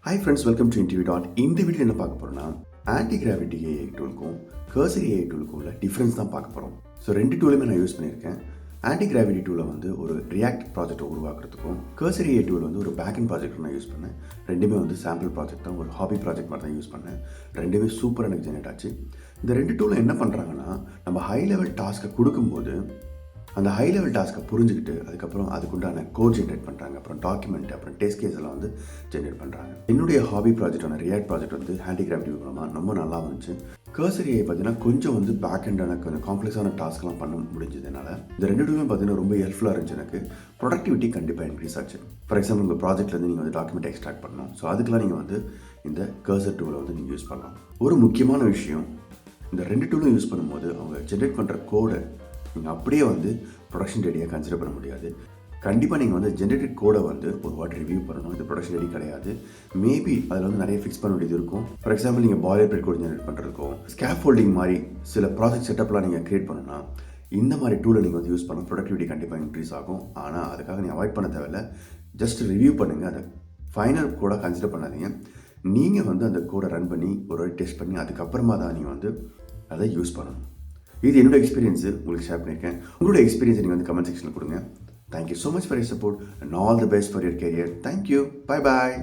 Hi friends, welcome to InterviewDOT. இந்த video என்ன பார்க்க போறோம்னா Antigravity AI டூலுக்கும் Cursor AI டூலுக்கும் உள்ள டிஃபரன்ஸ் தான் பார்க்க போறோம். ஸோ ரெண்டு டூலுமே நான் யூஸ் பண்ணியிருக்கேன். Antigravity டூலை வந்து ஒரு ரியாக்ட் ப்ராஜெக்டை உருவாக்குறதுக்கும் Cursor AI டூல் வந்து ஒரு பேக் அண்ட் ப்ராஜெக்ட் நான் யூஸ் பண்ணேன். ரெண்டுமே வந்து சாம்பிள் ப்ராஜெக்ட் தான், ஒரு ஹாபி ப்ராஜெக்ட் மாதிரி தான் யூஸ் பண்ணேன். ரெண்டுமே சூப்பராக எனக்கு ஜெனரேட் ஆச்சு. இந்த ரெண்டு டூலும் என்ன பண்ணுறாங்கன்னா, நம்ம ஹை லெவல் டாஸ்க்கை கொடுக்கும்போது அந்த ஹை லெவல் டாஸ்க்கை புரிஞ்சுக்கிட்டு அதுக்கப்புறம் அதுக்குண்டான கோட் ஜென்ரேட் பண்ணுறாங்க. அப்புறம் டாக்குமெண்ட், அப்புறம் டெஸ்ட் கேஸ் எல்லாம் வந்து ஜென்ரேட் பண்ணுறாங்க. என்னுடைய ஹாபி ப்ராஜெக்டான ரியாக்ட் ப்ராஜெக்ட் வந்து Antigravity மூலமாக ரொம்ப நல்லா வந்துச்சு. Cursor AI பார்த்தீங்கன்னா கொஞ்சம் வந்து பேக் அண்டான கொஞ்சம் காம்ப்ளெக்ஸான டாஸ்க்லாம் பண்ண முடிஞ்சதுனால இந்த ரெண்டு டூலுமே பார்த்தீங்கன்னா ரொம்ப ஹெல்ப்ஃபுல்லாக இருந்துச்சு. எனக்கு ப்ரொடக்டிவிட்டி கண்டிப்பாக இன்க்ரீஸ் ஆச்சு. ஃபார் எக்ஸாம்பிள் உங்கள் ப்ராஜெக்ட்லேருந்து நீங்கள் வந்து டாக்குமெண்ட் எக்ஸ்ட்ராக்ட் பண்ணணும். ஸோ அதுக்கெலாம் நீங்கள் வந்து இந்த Cursor டூலை வந்து நீங்கள் யூஸ் பண்ணலாம். ஒரு முக்கியமான விஷயம், இந்த ரெண்டு டூலும் யூஸ் பண்ணும்போது அவங்க ஜென்ரேட் பண்ணுற கோடை நீங்கள் அப்படியே வந்து ப்ரொடக்ஷன் ரெடியாக கன்சிடர் பண்ண முடியாது. கண்டிப்பாக நீங்கள் வந்து ஜென்ரேட்டட் கோடை வந்து ஒரு வாட்டி ரிவ்யூ பண்ணணும். இது ப்ரொடக்ஷன் ரெடி கிடையாது. மேபி அதில் வந்து நிறைய ஃபிக்ஸ் பண்ண வேண்டியது இருக்கும். ஃபார் எக்ஸாம்பிள் நீங்கள் boilerplate கோட் ஜென்ரேட் பண்ணுறதுக்கும் ஸ்கேஃபோல்டிங் மாதிரி சில ப்ராஜெக்ட் செட்டப்லாம் நீங்கள் க்ரியேட் பண்ணணும்னா இந்த மாதிரி டூலை நீங்கள் வந்து யூஸ் பண்ணணும். ப்ரொடக்டிவிட்டி கண்டிப்பாக இன்க்ரீஸ் ஆகும். ஆனால் அதுக்காக நீங்கள் அவாய்ட் பண்ண தேவையில்லை. ஜஸ்ட் ரிவ்யூ பண்ணுங்கள். அதை ஃபைனல் கோடாக கன்சிடர் பண்ணாதீங்க. நீங்கள் வந்து அந்த கோடை ரன் பண்ணி ஒரு வாட்டி டெஸ்ட் பண்ணி அதுக்கப்புறமா தான் நீங்கள் வந்து அதை யூஸ் பண்ணணும். இது என்னோட எக்ஸ்பீரியன்ஸு உங்களுக்கு ஷேர் பண்ணியிருக்கேன். உங்களோட எக்ஸ்பீரியன்ஸை நீங்கள் வந்து கமெண்ட் செக்ஷனில் கொடுங்க. Thank you so much for your support and all the best for your career. Thank you. Bye bye.